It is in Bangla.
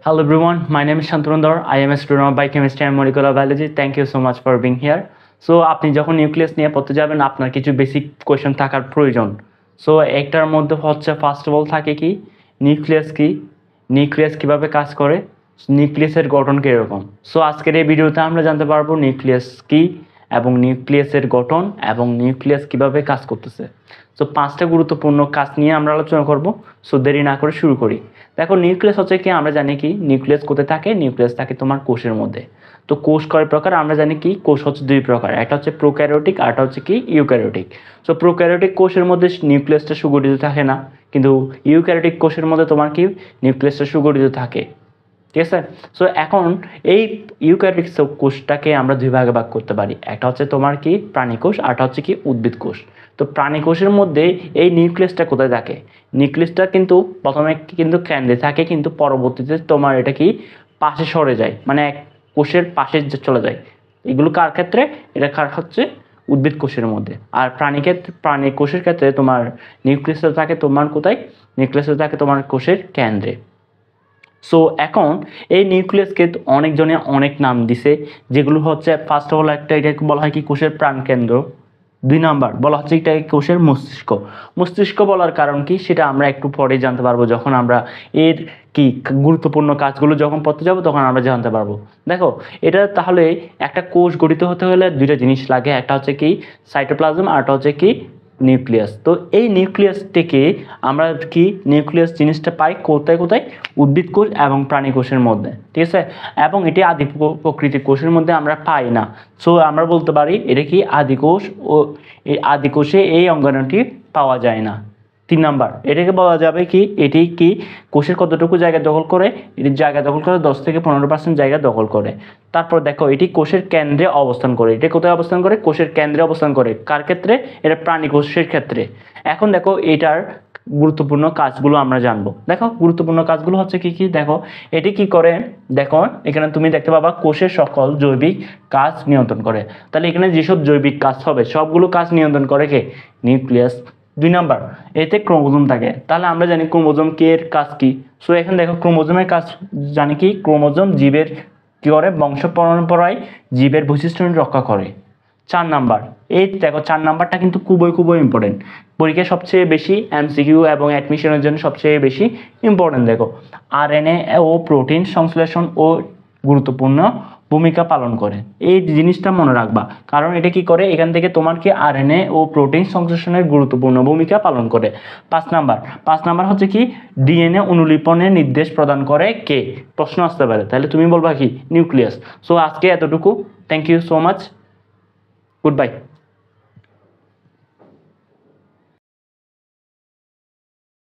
Hello everyone, my name is Shanturundar. I am a student of Biochemistry and Molecular Biology. Thank you so much for being here. So আপনি যখন নিউক্লিয়াস নিয়ে পড়তে যাবেন আপনার কিছু বেসিক কোয়েশ্চেন থাকার প্রয়োজন। সো একটার মধ্যে হচ্ছে ফার্স্ট অফ অল থাকে কি নিউক্লিয়াস কিভাবে কাজ করে, নিউক্লিয়াসের গঠন কীরকম। সো আজকের এই ভিডিওতে আমরা জানতে পারবো নিউক্লিয়াস কী এবং নিউক্লিয়াসের গঠন এবং নিউক্লিয়াস কিভাবে কাজ করতেছে। সো 5টা গুরুত্বপূর্ণ কাজ নিয়ে আমরা আলোচনা করব। সো দেরি না করে শুরু করি। দেখো নিউক্লিয়াস হচ্ছে কি, আমরা জানি কি নিউক্লিয়াস কোথায় থাকে, নিউক্লিয়াস থাকে তোমার কোষের মধ্যে। তো কোষ কয় প্রকার আমরা জানি কি, কোষ হচ্ছে 2 প্রকার, একটা হচ্ছে প্রোক্যারিওটিক আর একটা হচ্ছে কি ইউক্যারিওটিক। সো প্রোক্যারিওটিক কোষের মধ্যে নিউক্লিয়াসটা সুগঠিত থাকে না, কিন্তু ইউক্যারিওটিক কোষের মধ্যে তোমার কি নিউক্লিয়াসটা সুগঠিত থাকে, ঠিক আছে। সো এখন এই ইউক্যারিওটিক কোষটাকে আমরা 2 ভাগে ভাগ করতে পারি, একটা হচ্ছে তোমার কি প্রাণী কোষ আর একটা হচ্ছে কি উদ্ভিদ কোষ। তো প্রাণী কোষের মধ্যে এই নিউক্লিয়াসটা কোথায় থাকে, নিউক্লিয়াসটা কিন্তু প্রথমে কিন্তু কেন্দ্রে থাকে, কিন্তু পরবর্তীতে তোমার এটা কি পাশে সরে যায়, মানে এক কোষের পাশে চলে যায়। এগুলো কার ক্ষেত্রে, এটা কার হচ্ছে উদ্ভিদ কোষের মধ্যে। আর প্রাণী কোষের ক্ষেত্রে তোমার নিউক্লিয়াসটা থাকে তোমার কোথায়, নিউক্লিয়াসটা থাকে তোমার কোষের কেন্দ্রে। সো এখন এই নিউক্লিয়াসকে অনেকজনে অনেক নাম দিছে, যেগুলো হচ্ছে ফার্স্ট অফ অল এটাকে বলা হয় কি কোষের প্রাণকেন্দ্র। 2 নাম্বার বলা হচ্ছে এটাকে কোষের মস্তিষ্ক বলার কারণ কি সেটা আমরা একটু পরে জানতে পারবো, যখন আমরা এর কি গুরুত্বপূর্ণ কাজগুলো যখন পড়তে যাব তখন আমরা জানতে পারবো। দেখো এটা তাহলে একটা কোষ গঠিত হতে হলে 2টা জিনিস লাগে, একটা হচ্ছে কি সাইটোপ্লাজম আর একটা হচ্ছে কি নিউক্লিয়াস। তো এই নিউক্লিয়াস থেকে আমরা কি নিউক্লিয়াস জিনিসটা পাই কোথায় উদ্ভিদ কোষ এবং প্রাণী কোষের মধ্যে, ঠিক আছে। এবং এটি আদি প্রকৃতির কোষের মধ্যে আমরা পাই না। সো আমরা বলতে পারি এটা কি আদি কোষ, ও এই আদি কোষে এই অঙ্গাণুটি পাওয়া যায় না। 3 নাম্বার এটাকে বলা যাবে কি, এটি কি কোষের কতটুকু জায়গা দখল করে, এটি জায়গা দখল করে 10 থেকে 15% জায়গা দখল করে। তারপর দেখো এটি কোষের কেন্দ্রে অবস্থান করে, এটা কোথায় অবস্থান করে, কোষের কেন্দ্রে অবস্থান করে। কার ক্ষেত্রে, এটা প্রাণী কোষের ক্ষেত্রে। এখন দেখো এটার গুরুত্বপূর্ণ কাজগুলো আমরা জানবো। দেখো গুরুত্বপূর্ণ কাজগুলো হচ্ছে কি কি, দেখো এটি কি করে, দেখো এখানে তুমি দেখতে পাবা কোষের সকল জৈবিক কাজ নিয়ন্ত্রণ করে। তাহলে এখানে যেসব জৈবিক কাজ হবে সবগুলো কাজ নিয়ন্ত্রণ করে কে, নিউক্লিয়াস। 2 নাম্বার এতে ক্রোমোজোম থাকে, তাহলে আমরা জানি ক্রোমোজোম এর কাজ কি। সো এখন দেখো ক্রোমোজোমের কাজ জানি কি, ক্রোমোজোম জীবের কি করে, বংশ পরম্পরায় জীবের বৈশিষ্ট্য রক্ষা করে। 4 নাম্বার এই দেখো 4 নাম্বারটা কিন্তু খুবই ইম্পর্টেন্ট, পরীক্ষায় সবচেয়ে বেশি এমসিকিউ এবং অ্যাডমিশনের জন্য সবচেয়ে বেশি ইম্পর্টেন্ট। দেখো আরএনএ ও প্রোটিন সংশ্লেষণ ও গুরুত্বপূর্ণ ভূমিকা পালন করে, এই জিনিসটা মনে রাখবা, কারণ এটা কি করে, এখান থেকে তোমার কি আরএনএ ও প্রোটিন সংশ্লেষণের গুরুত্বপূর্ণ ভূমিকা পালন করে। 5 নাম্বার হচ্ছে কি ডিএনএ অনুলিপনের নির্দেশ প্রদান করে কে, প্রশ্ন আসতে পারে, তাহলে তুমি বলবা কি নিউক্লিয়াস। সো আজকে এতটুকু, thank you so much, good by.